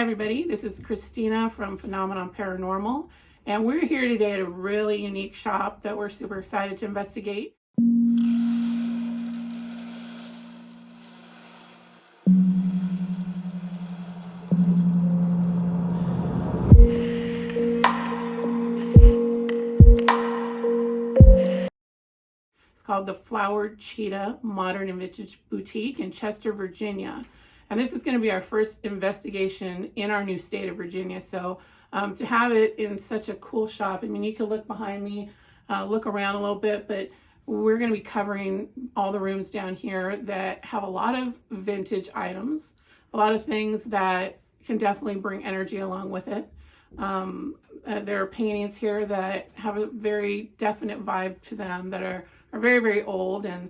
everybody, this is Christina from Phenomenon Paranormal, and we're here today at a really unique shop that we're super excited to investigate. It's called the Flowered Cheetah Modern and Vintage Boutique in Chester, Virginia. And this is going to be our first investigation in our new state of Virginia. So to have it in such a cool shop, I mean, you can look behind me, look around a little bit, but we're going to be covering all the rooms down here that have a lot of vintage items, a lot of things that can definitely bring energy along with it. There are paintings here that have a very definite vibe to them that are very, very old. And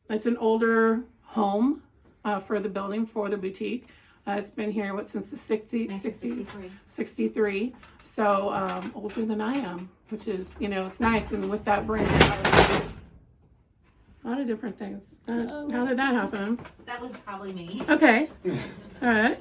it's an older home for the building, for the boutique. It's been here, since the 60s, 63. So older than I am, which is, it's nice. And with that brings a lot of different things. How did that happen? That was probably me. Okay. All right.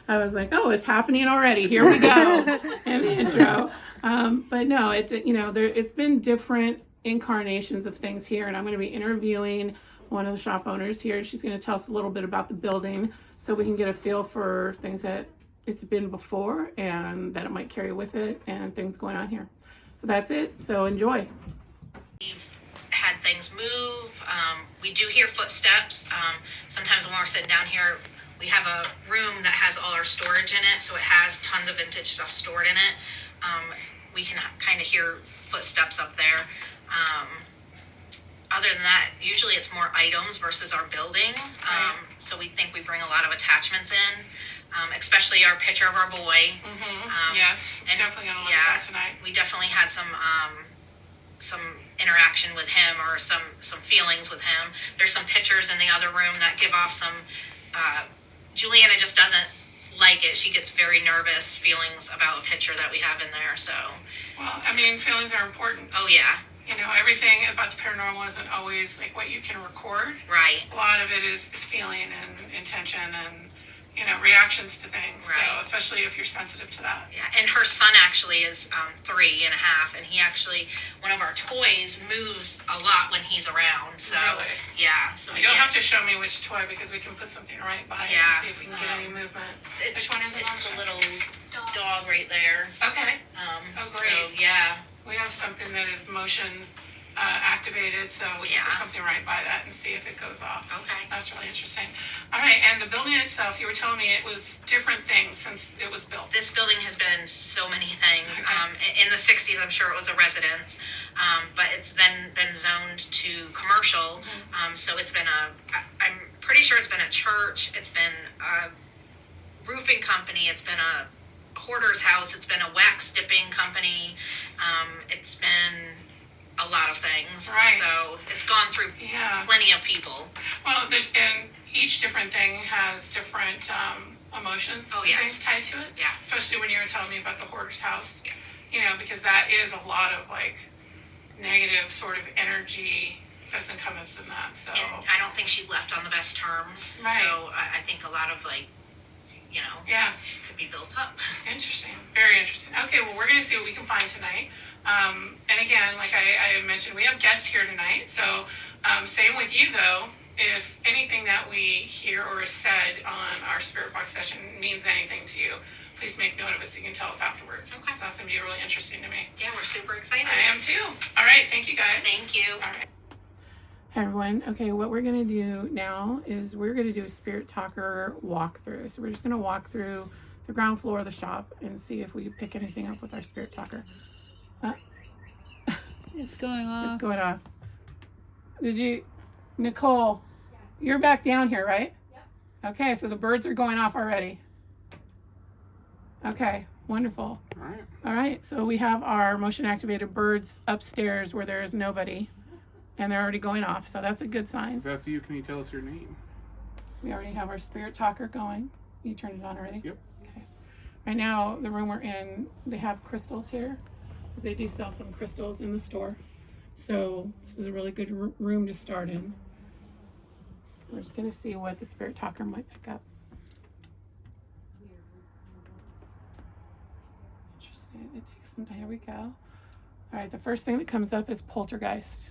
I was like, oh, it's happening already. Here we go. In the intro. But no, it's been different incarnations of things here. And I'm going to be interviewing one of the shop owners here. She's going to tell us a little bit about the building so we can get a feel for things that it's been before and that it might carry with it and things going on here. So that's it. So enjoy. We've had things move. We do hear footsteps. Sometimes when we're sitting down here, we have a room that has all our storage in it. So it has tons of vintage stuff stored in it. We can kind of hear footsteps up there. Other than that, usually it's more items versus our building. So we think we bring a lot of attachments in, especially our picture of our boy. Yes, and definitely gonna look at that tonight. We definitely had some interaction with him, or some feelings with him. There's some pictures in the other room that give off some. Juliana just doesn't like it. She gets very nervous feelings about a picture that we have in there. So. Well, I mean, feelings are important. Oh yeah. Everything about the paranormal isn't always like what you can record. Right. A lot of it is feeling and intention and, reactions to things. Right. So especially if you're sensitive to that. Yeah. And her son actually is 3.5, and he actually, one of our toys moves a lot when he's around. So really? Yeah. So you'll have to show me which toy, because we can put something right by it and see if we can get any movement. Which one is it? It's the little dog right there. Okay. Oh, great. So yeah. We have something that is motion activated, so we can put something right by that and see if it goes off. Okay. That's really interesting. All right, and the building itself, you were telling me it was different things since it was built. This building has been so many things. Okay. In the 60s, I'm sure it was a residence, but it's then been zoned to commercial. So it's been I'm pretty sure it's been a church, it's been a roofing company, it's been a hoarder's house, it's been a wax dipping company, it's been a lot of things. Right. So it's gone through plenty of people. Well, and each different thing has different emotions and things tied to it. Yeah. Especially when you were telling me about the hoarder's house. Yeah. Because that is a lot of negative sort of energy that's encompassed in that. So And I don't think she left on the best terms. Right. So I think a lot of could be built up. Interesting. Very interesting. Okay, well, we're going to see what we can find tonight. And again, like I mentioned, we have guests here tonight. So same with you, though. If anything that we hear or is said on our Spirit Box session means anything to you, please make note of it so you can tell us afterwards. Okay. That's going to be really interesting to me. Yeah, we're super excited. I am too. All right. Thank you, guys. Thank you. All right. Hi everyone. Okay, what we're going to do now is we're going to do a Spirit Talker walkthrough. So we're just going to walk through the ground floor of the shop and see if we pick anything up with our Spirit Talker. It's going off. It's going off. Nicole, you're back down here, right? Yep. Okay, so the birds are going off already. Okay, wonderful. All right, so we have our motion activated birds upstairs where there is nobody. And they're already going off, so that's a good sign. If that's you, can you tell us your name? We already have our Spirit Talker going. You turned it on already? Yep. Okay. Right now, the room we're in, they have crystals here. They do sell some crystals in the store. So this is a really good room to start in. We're just going to see what the Spirit Talker might pick up. It takes some time. Here we go. All right, the first thing that comes up is poltergeist.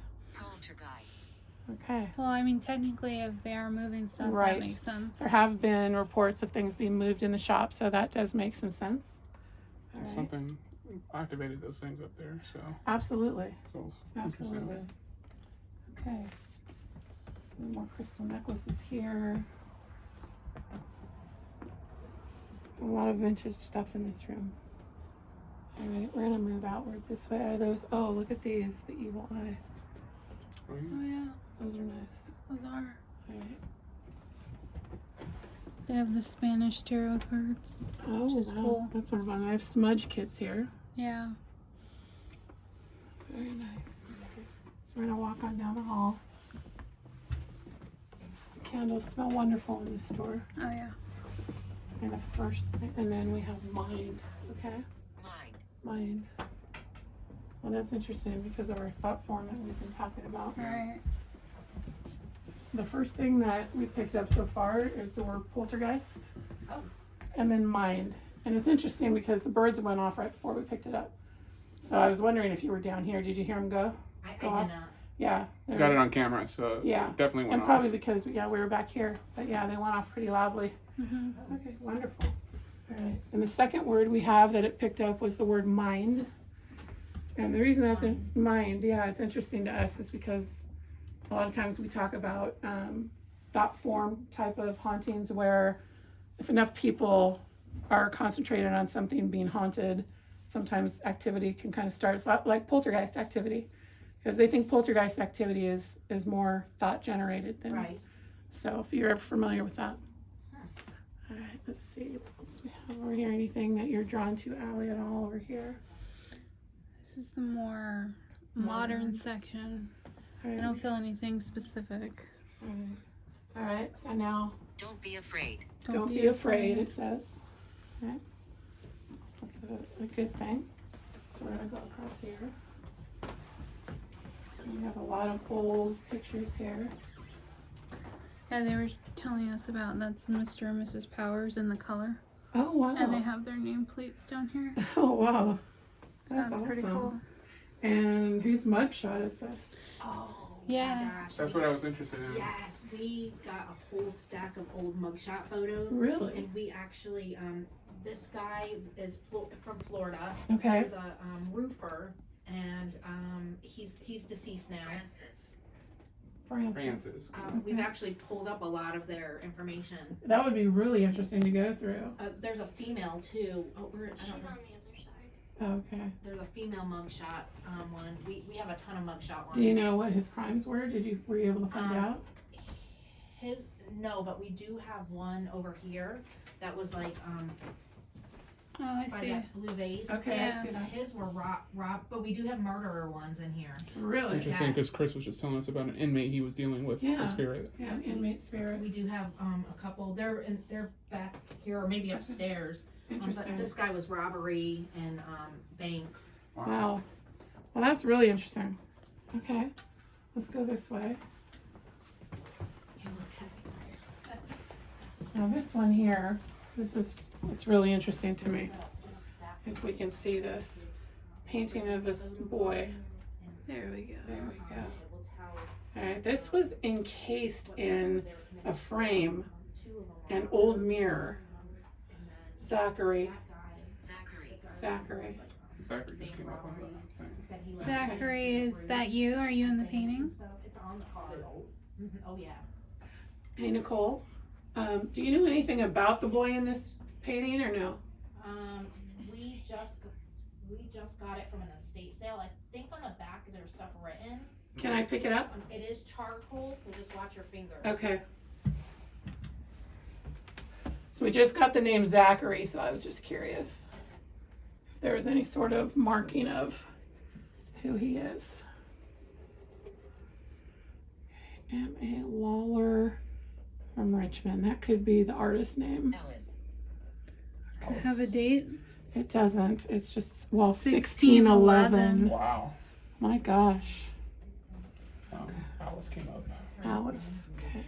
Okay. Well, I mean, technically, if they are moving stuff, Right. that makes sense. There have been reports of things being moved in the shop, so that does make some sense. All right. Something activated those things up there, so. Absolutely. So Absolutely. Okay. More crystal necklaces here. A lot of vintage stuff in this room. All right, we're gonna move outward this way. Are those? Oh, look at these. The evil eye. Oh yeah, Those are nice. those are. All right. They have the Spanish tarot cards. Oh, Which is wow. cool. That's sort of fun. I have smudge kits here. Yeah. Very nice. So we're gonna walk on down the hall. Candles smell wonderful in this store. Oh yeah. And the first thing, and then we have mind. Okay. Mind. Well, that's interesting because of our thought form that we've been talking about. Right. The first thing that we picked up so far is the word poltergeist. Oh. And then mind. And it's interesting because the birds went off right before we picked it up. So I was wondering if you were down here. Did you hear them go? I Go off? did not. Yeah. they got were- it on camera, so Yeah. it definitely went And off. probably because, yeah, we were back here. But yeah, they went off pretty loudly. Mm-hmm. Okay, wonderful. All right. And the second word we have that it picked up was the word mind. And the reason that's in mind, yeah, it's interesting to us is because a lot of times we talk about thought form type of hauntings where if enough people are concentrated on something being haunted, sometimes activity can kind of start. It's not like poltergeist activity because they think poltergeist activity is more thought generated than. Right. So if you're ever familiar with that. All right, let's see what else we have over here. Anything that you're drawn to, Allie, at all over here? This is the more modern section. All I right. don't feel anything specific. All right. All right. So now, Don't be afraid. don't be afraid. It says. All right. That's a good thing. So we're gonna go across here. We have a lot of old pictures here. Yeah, they were telling us about that's Mr. and Mrs. Powers in the color. Oh wow. And they have their nameplates down here. Oh wow. So that's pretty awesome. cool. And whose mugshot is this? Oh, Yeah. my gosh. That's what I was interested in. Yes, we got a whole stack of old mugshot photos. Really? And we actually, this guy is from Florida. Okay. He's a roofer, and he's deceased now. Francis. We've actually pulled up a lot of their information. That would be really interesting to go through. There's a female too. Oh, I don't know. the other side. Okay. There's a female mugshot one. We have a ton of mugshot ones. Do you know what his crimes were? Were you able to find out? No, but we do have one over here that was like Oh, I by see. that blue vase. Okay, Yeah. I see that. His were rob, but we do have murderer ones in here. Really? Interesting Yes. because Chris was just telling us about an inmate he was dealing with Yeah. a spirit. Yeah, inmate spirit. We do have a couple. They're back here or maybe upstairs. But Interesting. this guy was robbery and banks. Wow. Well, that's really interesting. Okay, let's go this way. He looked at me. Now this one here, it's really interesting to me. If we can see this painting of this boy. There we go. There we go. All right, this was encased in a frame, an old mirror. Zachary. Zachary just came up on the thing. Zachary, is that you? Are you in the painting? It's on the card. Oh yeah. Hey, Nicole. Do you know anything about the boy in this painting or no? We just got it from an estate sale. I think on the back there's stuff written. Can I pick it up? It is charcoal, so just watch your fingers. Okay. So we just got the name Zachary, so I was just curious if there was any sort of marking of who he is. M.A. Lawler from Richmond. That could be the artist name. Have a date? It doesn't. It's just, 1611. Wow. My gosh. Alice came up. Alice. Okay.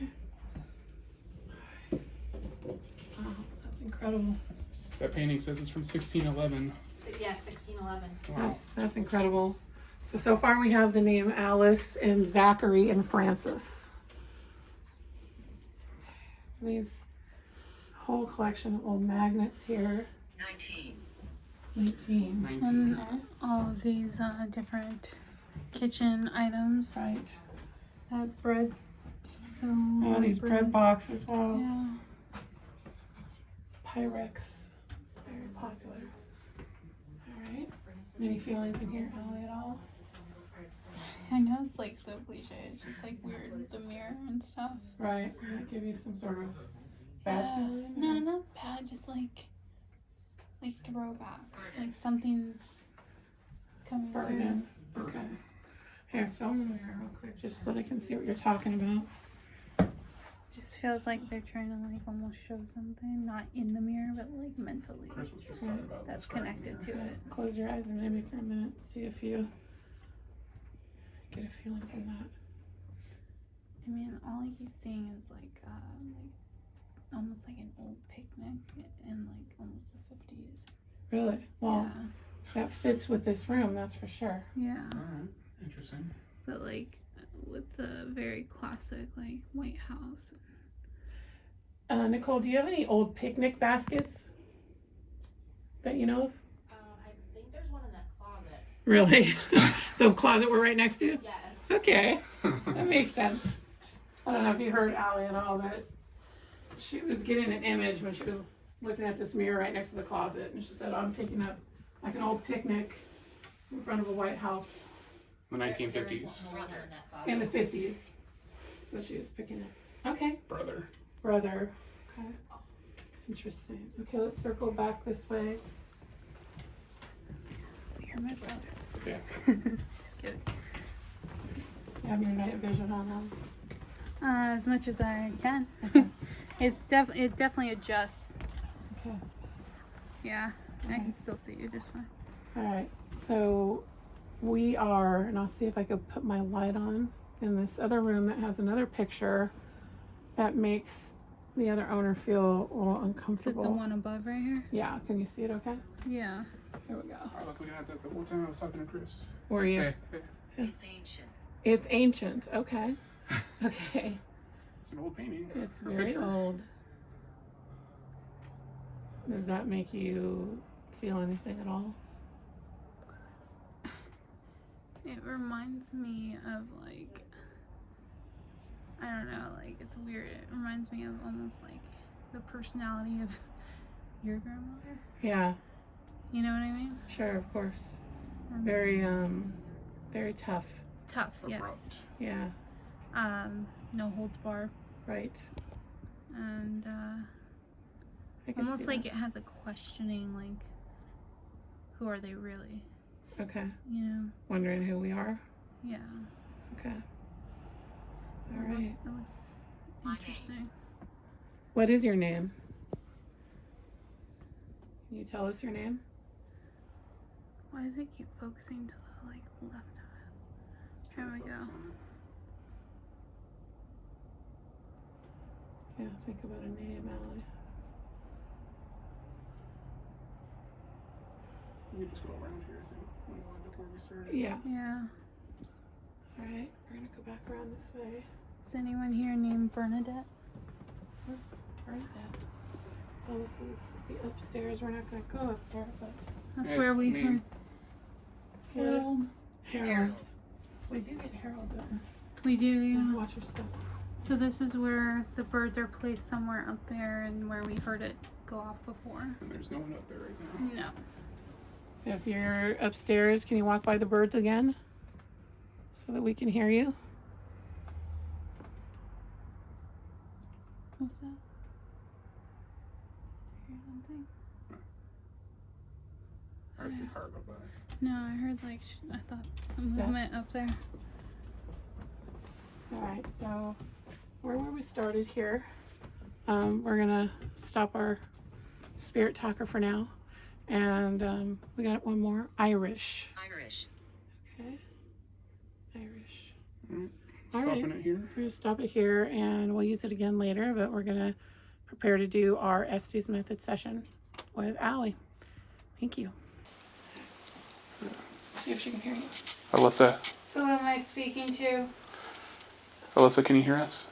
Wow, that's incredible. That painting says it's from 1611. Yeah, 1611. Wow. That's incredible. So far we have the name Alice and Zachary and Francis. These whole collection of old magnets here. 19. 19. And Okay. all of these different kitchen items. Right. That bread. So Oh, these bread boxes. Wow. Yeah. Pyrex. Very popular. Alright. Any feelings in here, Allie, at all? I know it's like so cliche. It's just like weird with the mirror and stuff. Right. Does it give you some sort of bad feeling? No, not bad. Just like throwback. Like something's coming through. Burden. Okay. Here, film the mirror real quick just so they can see what you're talking about. Just feels like they're trying to like almost show something, not in the mirror, but like mentally. Chris was just talking about That's describing connected here. to it. Close your eyes and maybe for a minute. See if you get a feeling from that. I mean, all I keep seeing is like almost like an old picnic in like almost the 50s. Really? Well, that fits with this room, that's for sure. Yeah. All right. Interesting. But like with the very classic like White House. Nicole, do you have any old picnic baskets that you know of? I think there's one in that closet. Really? The closet we're right next to? Yes. Okay. That makes sense. I don't know if you heard Allie and all, but she was getting an image when she was looking at this mirror right next to the closet, and she said, I'm picking up like an old picnic in front of a White House The 1950s. There is one in that closet. in the 50s. So she was picking it. Okay. Brother. Brother. Okay. Interesting. Okay, let's circle back this way. You're my brother. Yeah. Just kidding. You have your night vision on now. As much as I can. It definitely adjusts. Okay. Yeah, I can still see you just fine. All right. So we are, and I'll see if I could put my light on in this other room that has another picture that makes the other owner feel a little Is it uncomfortable. the one above right here? Yeah. Can you see it? Okay. Yeah. Here we go. I was looking at that the whole time I was talking to Chris. Were you? Hey, hey. It's ancient. It's ancient. Okay. Okay. It's an old painting. It's A very picture. old. Does that make you feel anything at all? It reminds me of like, I don't know, like it's weird. It reminds me of almost like the personality of your grandmother. Yeah. You know what I mean? Sure. Of course. And Very tough. tough, yes. Abrupt. Yeah. No holds barred, Right. and I can almost see like that. it has a questioning, like, who are they really? Okay. You know? Wondering who we are. Yeah. Okay. All right. It looks My name. interesting. What is your name? Can you tell us your name? Why does it keep focusing to the like left of it? Here we go. Yeah, think about a name, Allie. We can just go around here, I think. When we end up where we started. Yeah. Yeah. All right. We're gonna go back around this way. Is anyone here named Bernadette? Bernadette. Well, this is the upstairs. We're not gonna go up there, but That's Yeah, where we name. heard Harold. Harold. We do get Harold though. We do, yeah. Watch your step. So this is where the birds are placed somewhere up there and where we heard it go off before. And there's no one up there right now. No. If you're upstairs, can you walk by the birds again? So that we can hear you? What was that? Hear something? I heard the car go by. No, I heard like, I thought a movement up there. Alright, so where we started here, we're gonna stop our spirit talker for now. And we got one more. Irish. Irish. Okay. Irish. Alright. All Stopping right. it here. We're gonna stop it here and we'll use it again later, but we're gonna prepare to do our Estes Method session with Allie. Thank you. See if she can hear you. Alyssa. Who am I speaking to? Alyssa, can you hear us?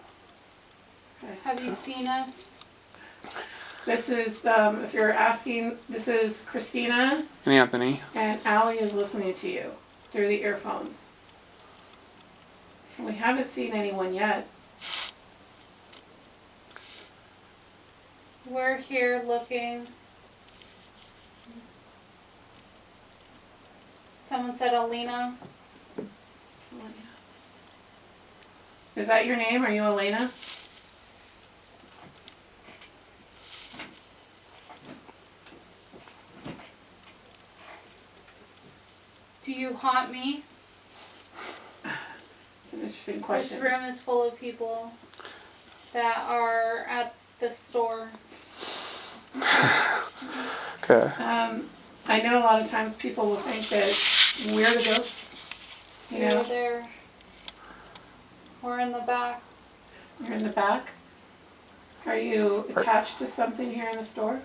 Have you seen us? This is, if you're asking, this is Christina, And Anthony. and Allie is listening to you through the earphones. We haven't seen anyone yet. We're here looking. Someone said Alina. Is that your name? Are you Elena? Do you haunt me? It's an interesting question. This room is full of people that are at the store. Okay. I know a lot of times people will think that we're the ghosts. You You're know, there. We're in the back. you're in the back. Are you attached to something here in the store?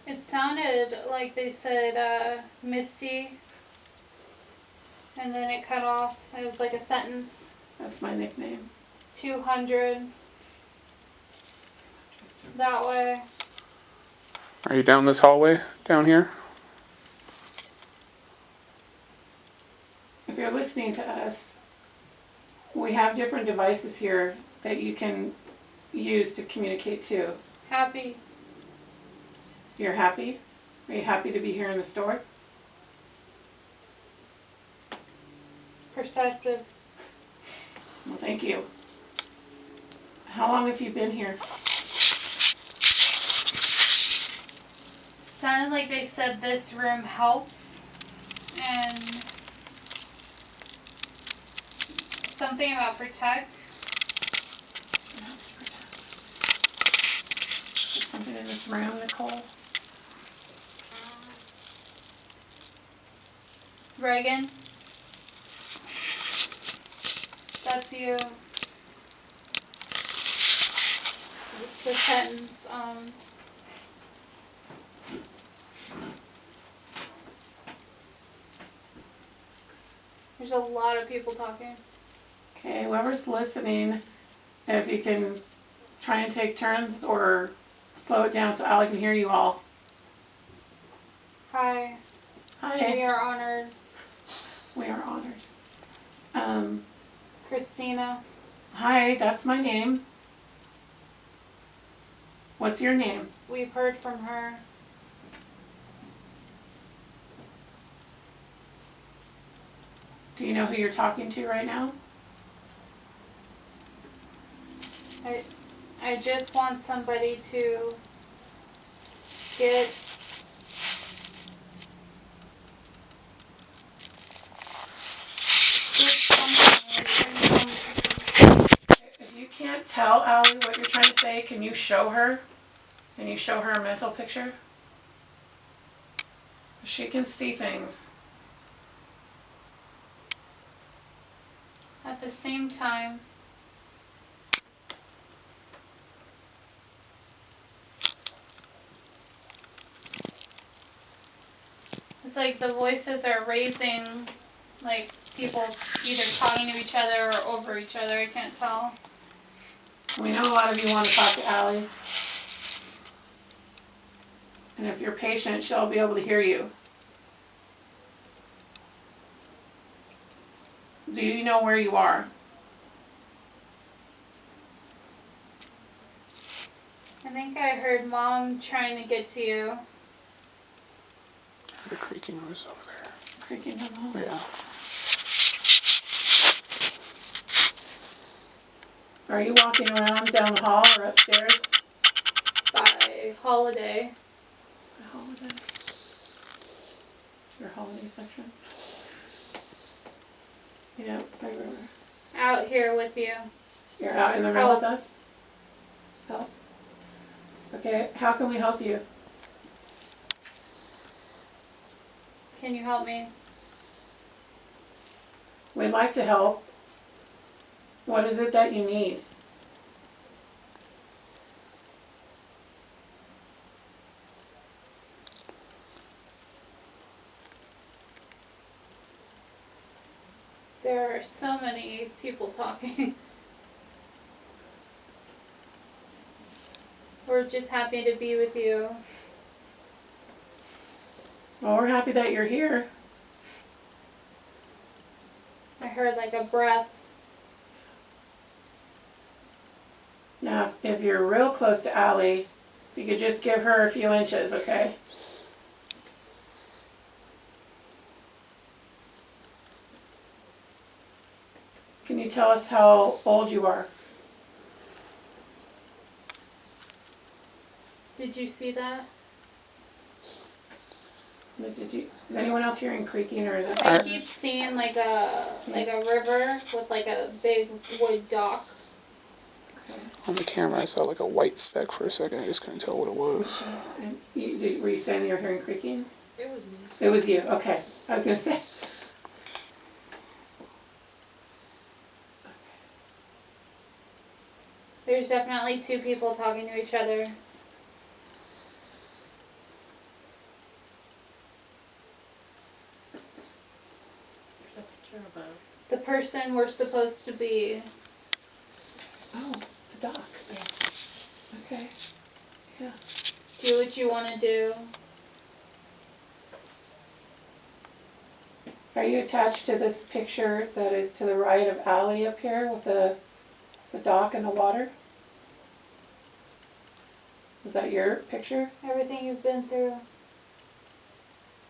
It sounded like they said Misty, and then it cut off. It was like a sentence. That's my nickname. 200. That way. Are you down this hallway down here? If you're listening to us, we have different devices here that you can use to communicate to. Happy. You're happy? Are you happy to be here in the store? Perceptive. Well, thank you. How long have you been here? Sounded like they said this room helps, and something about protect. There's something in this room, Nicole. Reagan. That's you. It's the sentence. There's a lot of people talking. Okay, whoever's listening, if you can try and take turns or slow it down so Allie can hear you all. Hi. We Hi. are honored. We are honored. Christina. Hi, that's my name. What's your name? We've heard from her. Do you know who you're talking to right now? I just want somebody to get something. If you can't tell Allie what you're trying to say, can you show her? Can you show her a mental picture? She can see things. At the same time, it's like the voices are raising, like people either talking to each other or over each other. I can't tell. We know a lot of you want to talk to Allie. And if you're patient, she'll be able to hear you. Do you know where you are? I think I heard Mom trying to get to you. The creaking noise over there. Creaking down the hall. Yeah. Are you walking around down the hall or upstairs? By Holiday. The holiday. It's your holiday section. Yeah, right. Out here with you. You're out in the room with us? Help? Okay, how can we help you? Can you help me? We'd like to help. What is it that you need? are so many people talking. We're just happy to be with you. Well, we're happy that you're here. I heard like a breath. Now, if you're real close to Allie, you could just give her a few inches, okay? Can you tell us how old you are? Did you see that? Is anyone else hearing creaking, or is it? I keep seeing like a river with like a big wood dock. On the camera, I saw like a white speck for a second. I just couldn't tell what it was. And were you saying that you were hearing creaking? It was me. It was you. Okay, I was gonna say. There's definitely two people talking to each other. There's a picture of a. The person we're supposed to be. Oh, the dock. Yeah. Okay. Yeah. Do what you want to do. Are you attached to this picture that is to the right of Allie up here with the dock and the water? Is that your picture? Everything you've been through.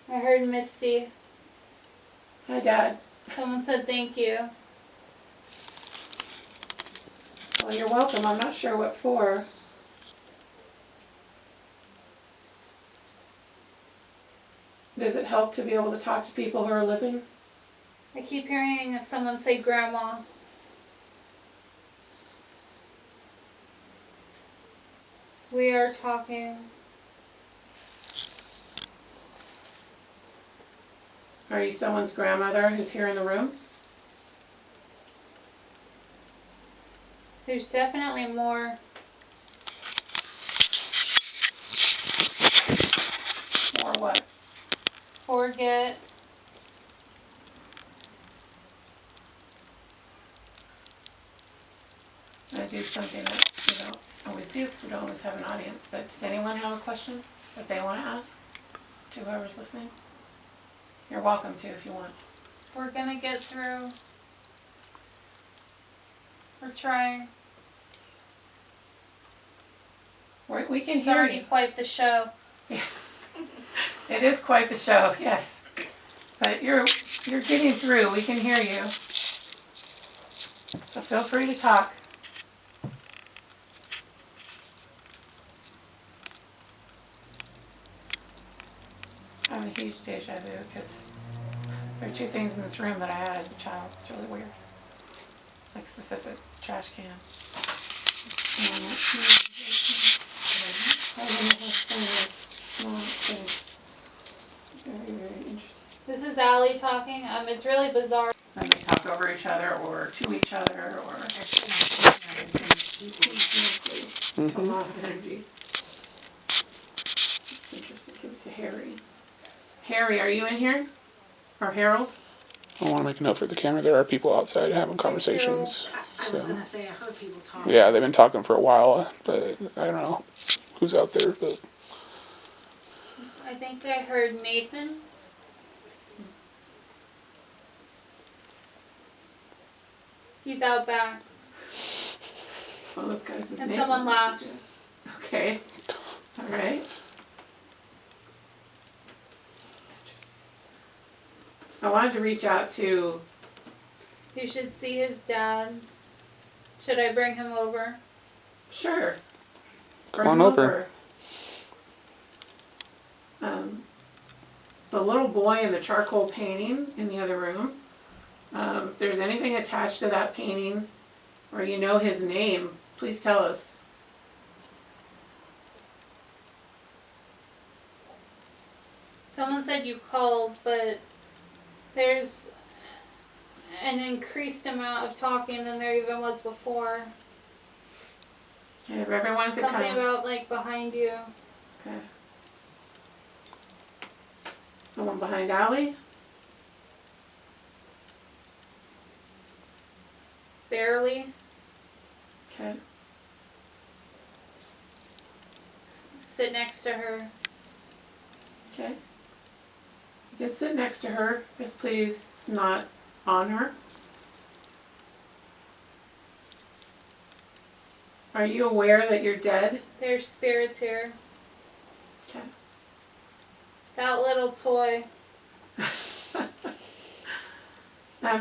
I heard Misty. Hi, Dad. Someone said thank you. Well, you're welcome. I'm not sure what for. Does it help to be able to talk to people who are living? I keep hearing someone say grandma. We are talking. Are you someone's grandmother who's here in the room? There's definitely more. Or what? Forget. I'm going to do something that we don't always do because we don't always have an audience. But does anyone have a question that they want to ask to whoever's listening? You're welcome to if you want. We're gonna get through. We're trying. We can It's hear already you. quite the show. It is quite the show, yes. But you're getting through. We can hear you. So feel free to talk. I'm a huge deja vu because there are two things in this room that I had as a child. It's really weird. Like specific trash can. And I don't know how funny it is. No, I'm kidding. Very, very interesting. This is Allie talking. It's really bizarre. And they talk over each other or to each other or Actually, it's a lot of energy. It's interesting. Give it to Harry. Harry, are you in here? Or Harold? I want to make a note for the camera. There are people outside having conversations. I was gonna say I heard people talking. Yeah, they've been talking for a while, but I don't know who's out there. But I think I heard Nathan. He's out back. One of those guys is And Nathan. someone laughed. Okay. All right. I wanted to reach out to. You should see his dad. Should I bring him over? Sure. Come on over. The little boy in the charcoal painting in the other room. If there's anything attached to that painting, or you know his name, please tell us. Someone said you called, but there's an increased amount of talking than there even was before. Okay, if everyone could Something kind of. about like behind you. Okay. Someone behind Allie? barely. Okay. Sit next to her. Okay. You can sit next to her, just please not on her. Are you aware that you're dead? There's spirits here. Okay. That little toy.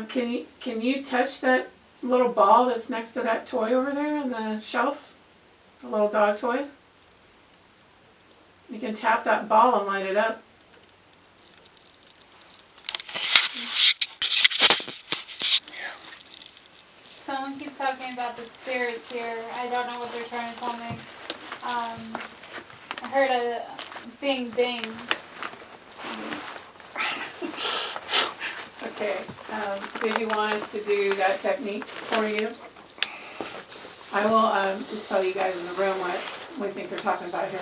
Can you touch that little ball that's next to that toy over there on the shelf? The little dog toy? You can tap that ball and light it up. Someone keeps talking about the spirits here. I don't know what they're trying to tell me. I heard a bing bing. Okay. Did you want us to do that technique for you? I will just tell you guys in the room what we think they're talking about here.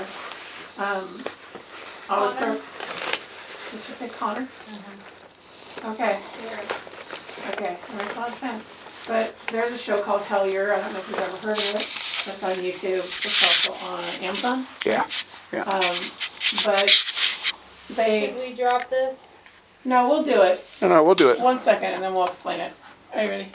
I'll just Connor? did you say Connor? Okay. Okay. Makes a lot of sense. But there's a show called Hellier. I don't know if you've ever heard of it. That's on YouTube. It's also on Amazon. Yeah. But Should we drop this? no, we'll do it. No, we'll do it. 1 second and then we'll explain it. Are you ready?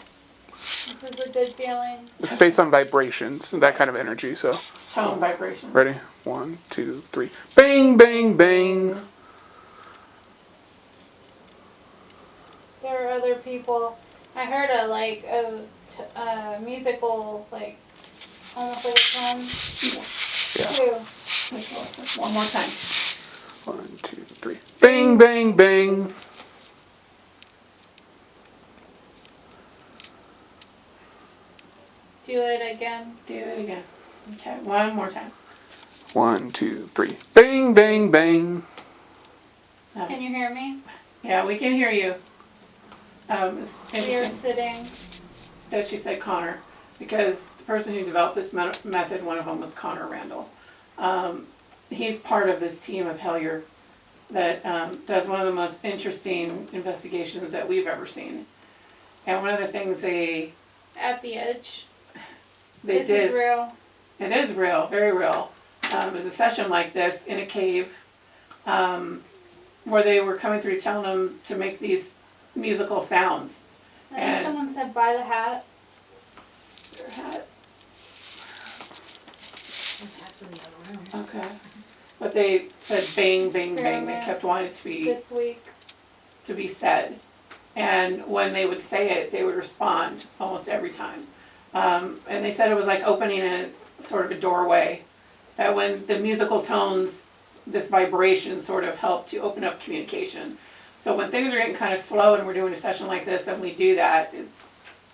This is a good feeling. It's based on vibrations, that kind of energy. So, Tone vibration. ready? 1, 2, 3. Bang, bang, bang. There are other people. I heard a musical, like, almost like a tone. Yeah. Two. One more time. 1, 2, 3. Bang, bang, bang. Do it again. Do it again. Okay, one more time. 1, 2, 3. Bang, bang, bang. Can you hear me? Yeah, we can hear you. It's You're interesting sitting. that she said Connor, because the person who developed this method, one of them was Connor Randall. He's part of this team of Hellier that does one of the most interesting investigations that we've ever seen. And one of the things they At the edge. did. This is real. It is real, very real. It was a session like this in a cave where they were coming through telling them to make these musical sounds. I think And- someone said buy the hat. Their hat. That's in the other room. Okay. But they said bang, bang, bang. They Experiment. kept wanting it This week. to be said. And when they would say it, they would respond almost every time. And they said it was like opening a sort of a doorway. That when the musical tones, this vibration sort of helped to open up communication. So when things are getting kind of slow and we're doing a session like this and we do that, it's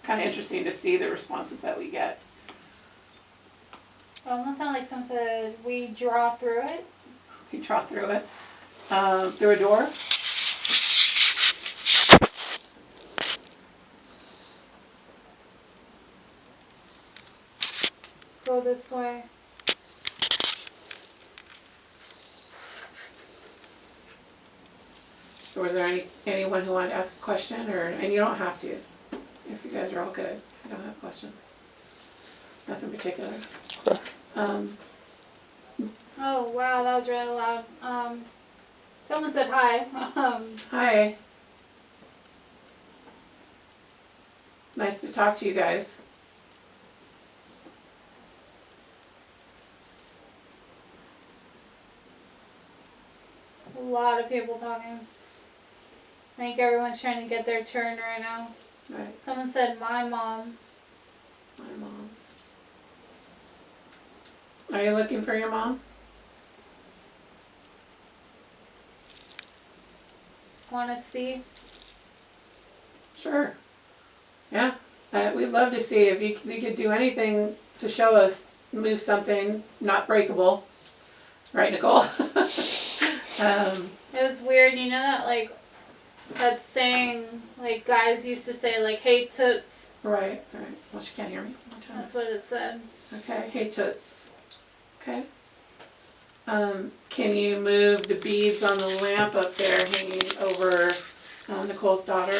kind of interesting to see the responses that we get. It almost sounds like something we draw through it. You draw through it. Through a door. Go this way. So is there anyone who wanted to ask a question, and you don't have to, if you guys are all good. I don't have questions. Nothing particular. Okay. Oh wow, that was really loud. Someone said hi. Hi. It's nice to talk to you guys. A lot of people talking. I think everyone's trying to get their turn right now. Right, Someone said my mom. my mom. Are you looking for your mom? Want to see? Sure. Yeah. We'd love to see if you could do anything to show us, move something not breakable. Right, Nicole? It was weird, you know that like that saying like guys used to say like hey toots. Right. Well, she can't hear me. One time. That's what it said. Okay, hey toots. Okay. Can you move the beads on the lamp up there hanging over Nicole's daughter?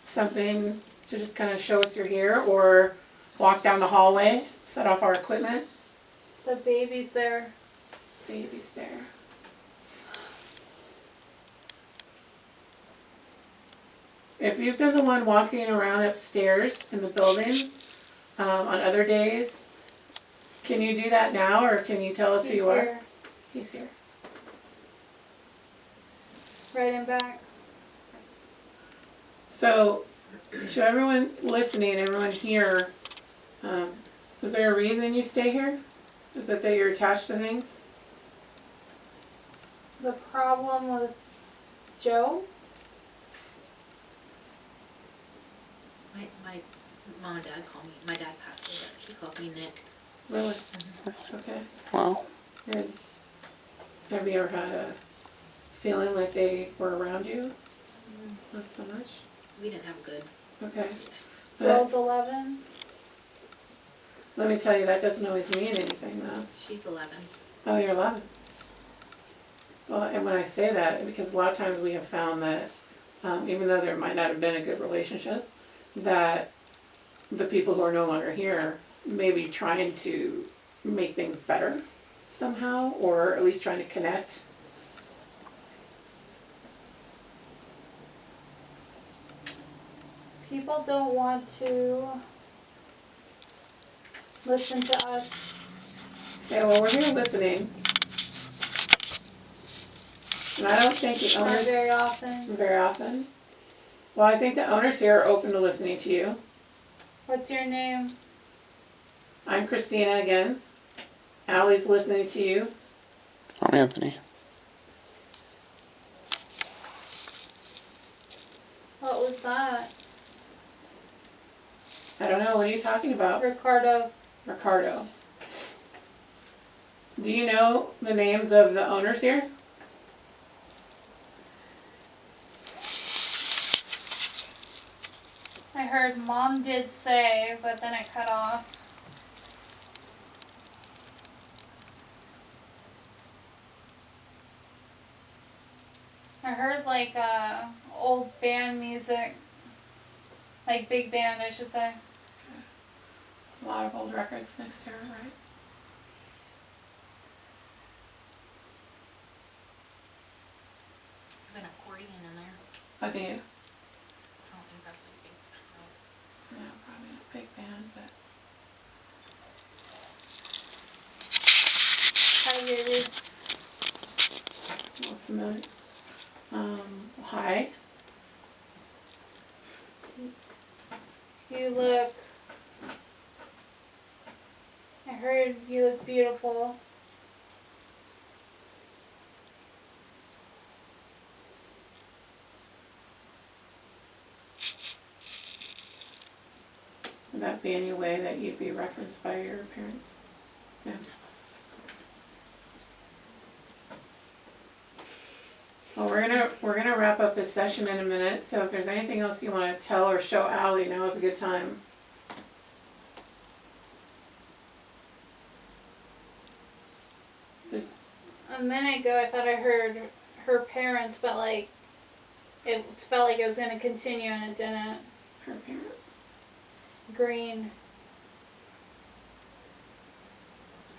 Something to just kind of show us you're here, or walk down the hallway, set off our equipment. The baby's there. Baby's there. If you've been the one walking around upstairs in the building on other days, can you do that now, or can you tell us who He's you are? here. He's here. Right and back. So, to everyone listening, everyone here, is there a reason you stay here? Is it that you're attached to things? The problem with Joe? My mom and dad call me. My dad passed away, but she calls me Nick. Really? Okay. Wow. And have you ever had a feeling like they were around you? Not so much? We didn't have good. Okay. But Girl's 11. let me tell you, that doesn't always mean anything, though. She's 11. Oh, you're 11. Well, and when I say that, because a lot of times we have found that even though there might not have been a good relationship, that the people who are no longer here may be trying to make things better somehow, or at least trying to connect. People don't want to listen to us. Okay, well, we're here listening. And I don't think the Not owners very often. very often. Well, I think the owners here are open to listening to you. What's your name? I'm Christina again. Allie's listening to you. I'm Anthony. What was that? I don't know, what are you talking about? Ricardo. Ricardo. Do you know the names of the owners here? I heard Mom did say, but then it cut off. I heard like old band music. Like big band, I should say. A lot of old records next to her, right? I have an accordion in there. Oh, do you? I don't think that's like big. No. No, probably not big band, but Hi, baby. more familiar. Hi. You look. I heard you look beautiful. Would that be any way that you'd be referenced by your parents? Yeah. Well, we're gonna wrap up this session in a minute, so if there's anything else you want to tell or show Allie, now is a good time. Just, A minute ago, I thought I heard her parents, but like it felt like it was gonna continue and it didn't. her parents. Green.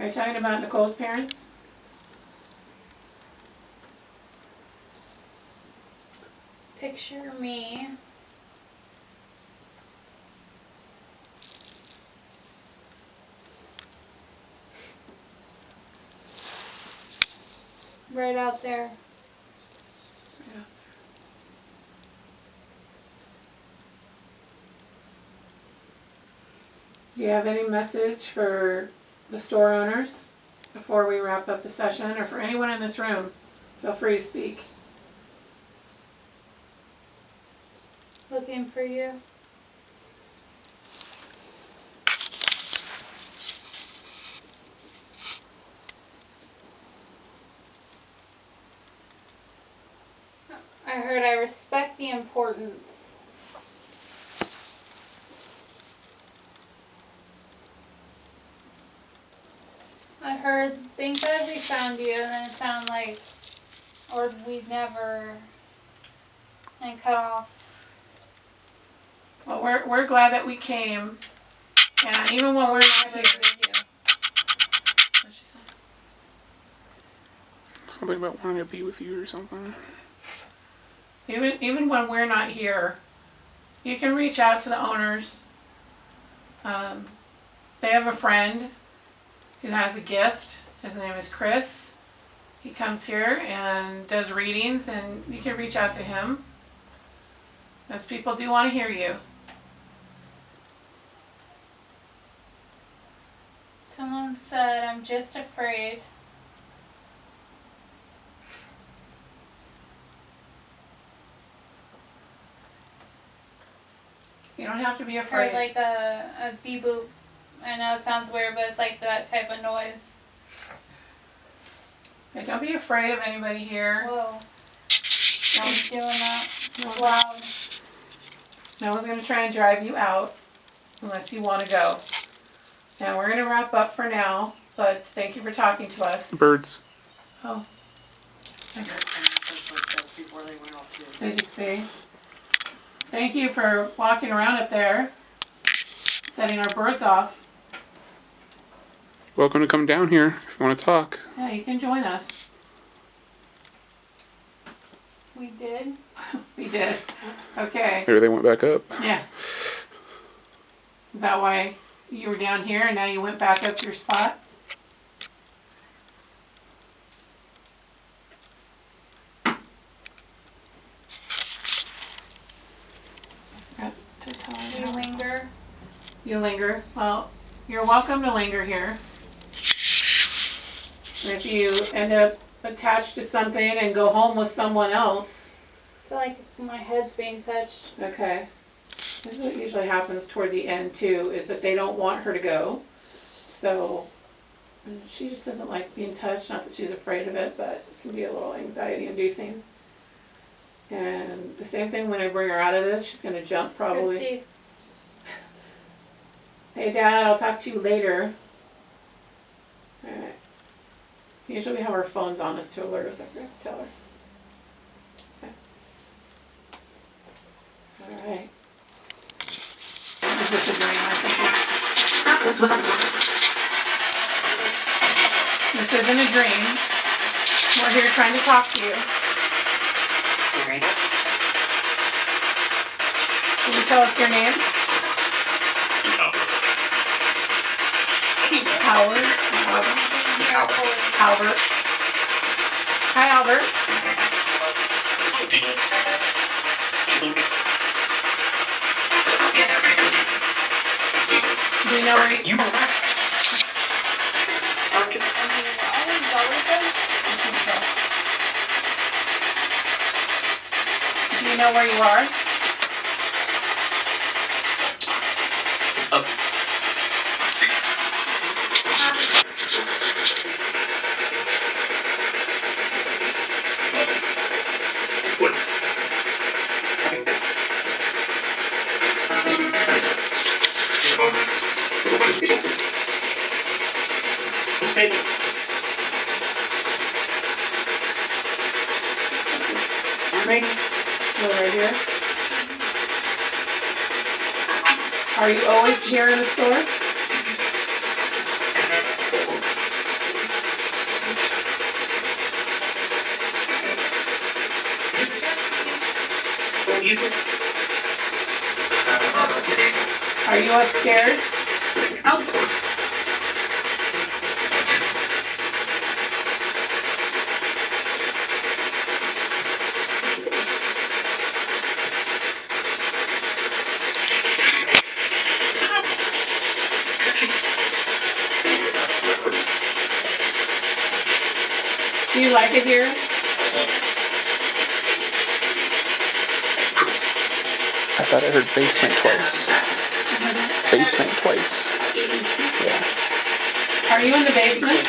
Are you talking about Nicole's parents? Picture me. Right out there. Yeah. Do you have any message for the store owners before we wrap up the session, or for anyone in this room? Feel free to speak. Looking for you. I heard I respect the importance. I heard, thank God we found you, and then it sounded like, or we'd never, and cut off. Well, So we're glad that we came, and even when we're not here. What'd she say? Something about wanting to be with you or something. Even when we're not here, you can reach out to the owners. They have a friend who has a gift. His name is Chris. He comes here and does readings, and you can reach out to him. As people do want to hear you. Someone said, I'm just afraid. You don't have to be Or afraid. like a beep boop. I know it sounds weird, but it's like that type of noise. And don't be afraid of anybody here. Whoa. No, Who's doing that? no, Loud. no one's going to try and drive you out unless you want to go. Now we're going to wrap up for now, but thank you for talking to us. Birds. Oh, I heard footsteps before they went off too. did you see? Thank you for walking around up there, setting our birds off. Welcome to come down here if you want to talk. Yeah, you can join us. We did? We did. Okay. Maybe they went back up. Yeah. Is that why you were down here and now you went back up to your spot? Forgot to tell her We that. linger. You linger. Well, you're welcome to linger here. And if you end up attached to something and go home with someone else, I feel like my head's being touched. okay. This is what usually happens toward the end too, is that they don't want her to go. So she just doesn't like being touched, not that she's afraid of it, but it can be a little anxiety inducing. And the same thing when I bring her out of this, she's gonna jump probably. Christy, Hey Dad, I'll talk to you later. Alright. Usually we have our phones on us to alert us, I forgot to tell her. Okay. Alright. Is this a dream? I think this isn't a dream. We're here trying to talk to you. Can you tell us your name? Howard. Albert. Hi, Albert. Do you know where you are? Do you know where you are? You're right here. Are you always here in the store? Are you upstairs? Do you like it here? I thought I heard basement twice. Basement twice. Yeah. Are you in the basement?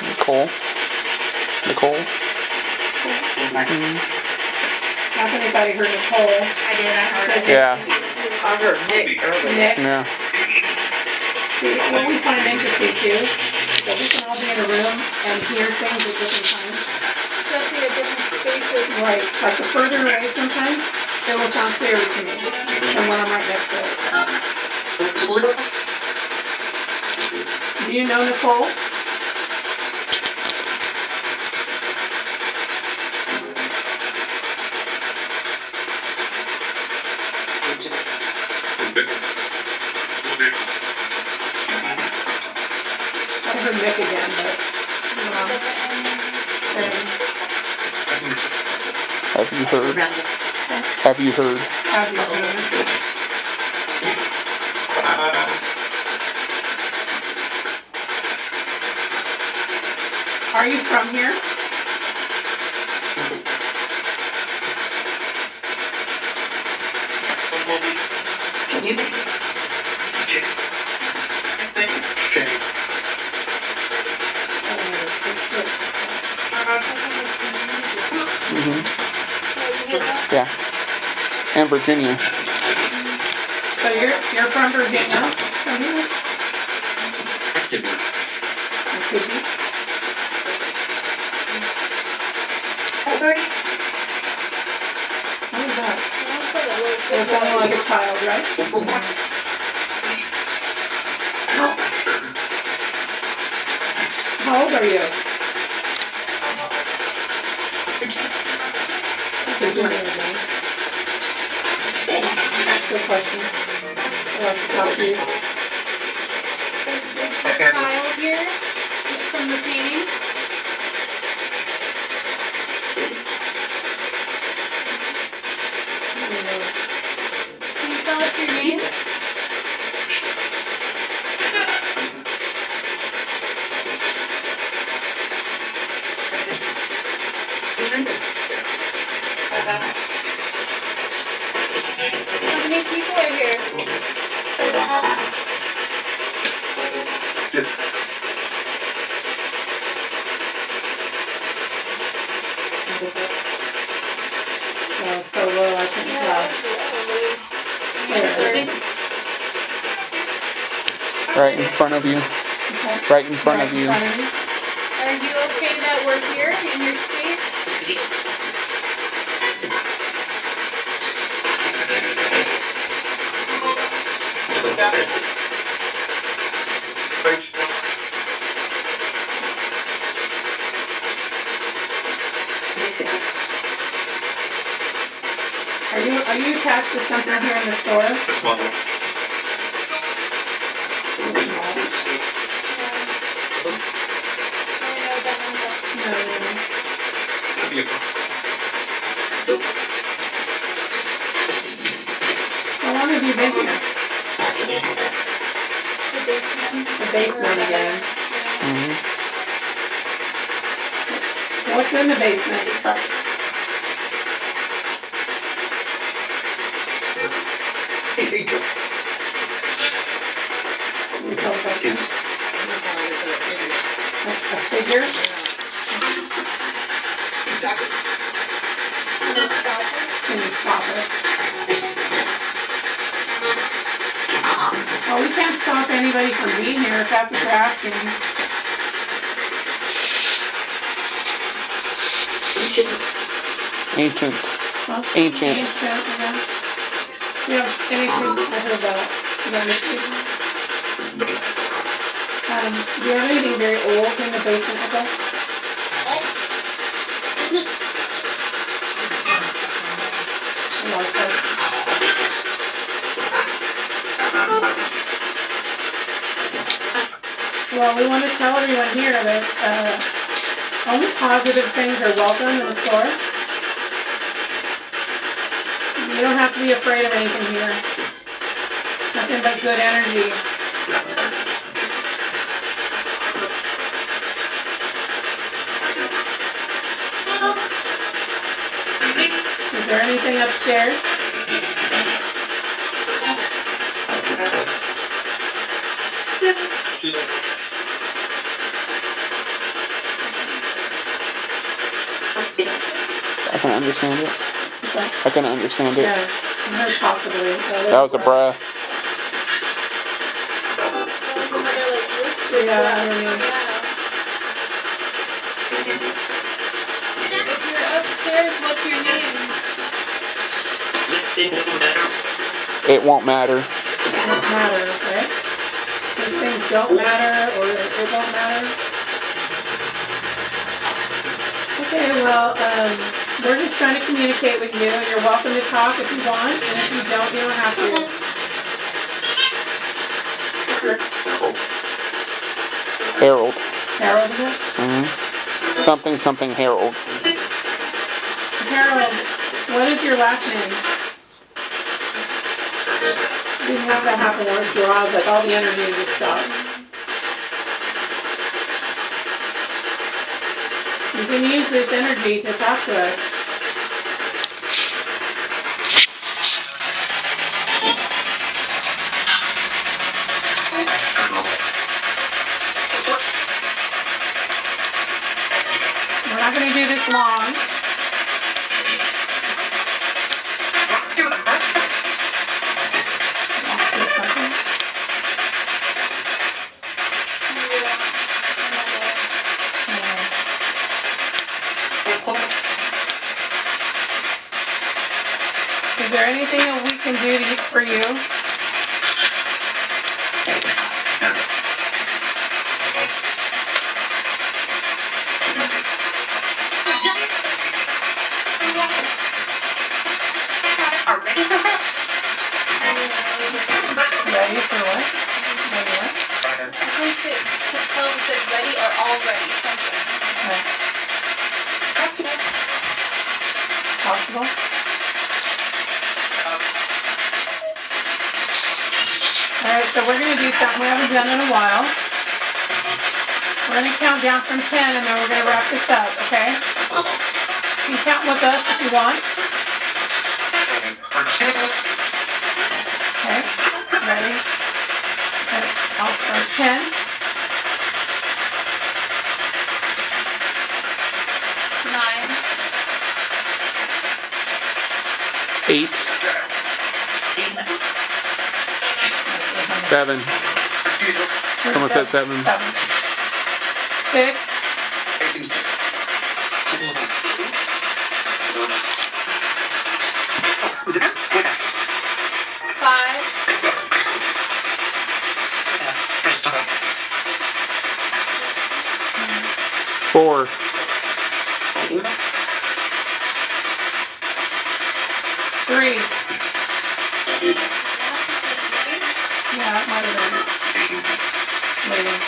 Nicole? I thought I heard Nicole. I did, I heard it. Yeah. I heard Nick earlier. Nick? Yeah. What we find interesting too, that we can all be in a room and hear things at different times. especially at different spaces. Right, like the further away sometimes, it will sound clearer to me than when I'm right next to it. Do you know Nicole? I heard Nick again, but Have you heard? Have you heard? have you heard? Are you from here? Yeah. And Virginia. So you're from Virginia? From here? Could be. What is that? It sounded like a child, right? How old are you? Good question. I'd like to talk to you. Child here from the painting. Can you tell us your name? How many people are here? Oh, so low, I can tell. Right in front of you. Okay. Right in front of you. Are you okay that we're here in your space? Are you attached to something here in the store? How long have you been here? The basement again. What's in the basement? You tell us again. A figure? Can you stop it? Well, we can't stop anybody from being here if that's what you're asking. Ancient. Huh? Ancient. Ancient, yeah. Do you have anything, I heard that. You got anything? Do you have anything very old in the basement, Nicole? Well, we want to tell everyone here that only positive things are welcome in the store. You don't have to be afraid of anything here. Nothing but good energy. Is there anything upstairs? I can understand it. I can understand it. Yeah, possibly. That was a breath. Yeah, I don't know. If you're upstairs, what's your name? It won't matter. It won't matter, okay? These things don't matter, or it won't matter. Okay, well, we're just trying to communicate with you. You're welcome to talk if you want, and if you don't, you don't have to. Harold. Harold, is it? Something Harold. Harold, what is your last name? We have that happen once in a while, like all the energy just stops. You can use this energy to talk to us. We're not going to do this long. Is there anything that we can do for you? Ready for what? Ready what? Tell them said ready or already something. Okay. Possible? Alright, so we're going to do something we haven't done in a while. We're going to count down from 10 and then we're going to wrap this up, okay? You can count with us if you want. Okay, ready? Okay, I'll start 10. 9. 8. 7. Someone said 7. 6. 5. 4. 3. Yeah, it might have been. Waiting.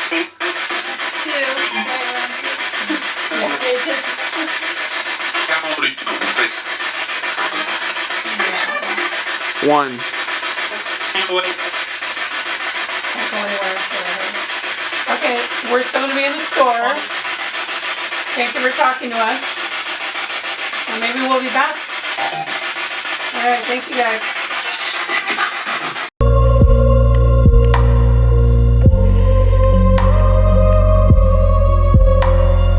2. Yeah. Pay attention. 1. Can't go anywhere. Okay, we're still going to be in the store. Thank you for talking to us. And maybe we'll be back. All right, thank you guys.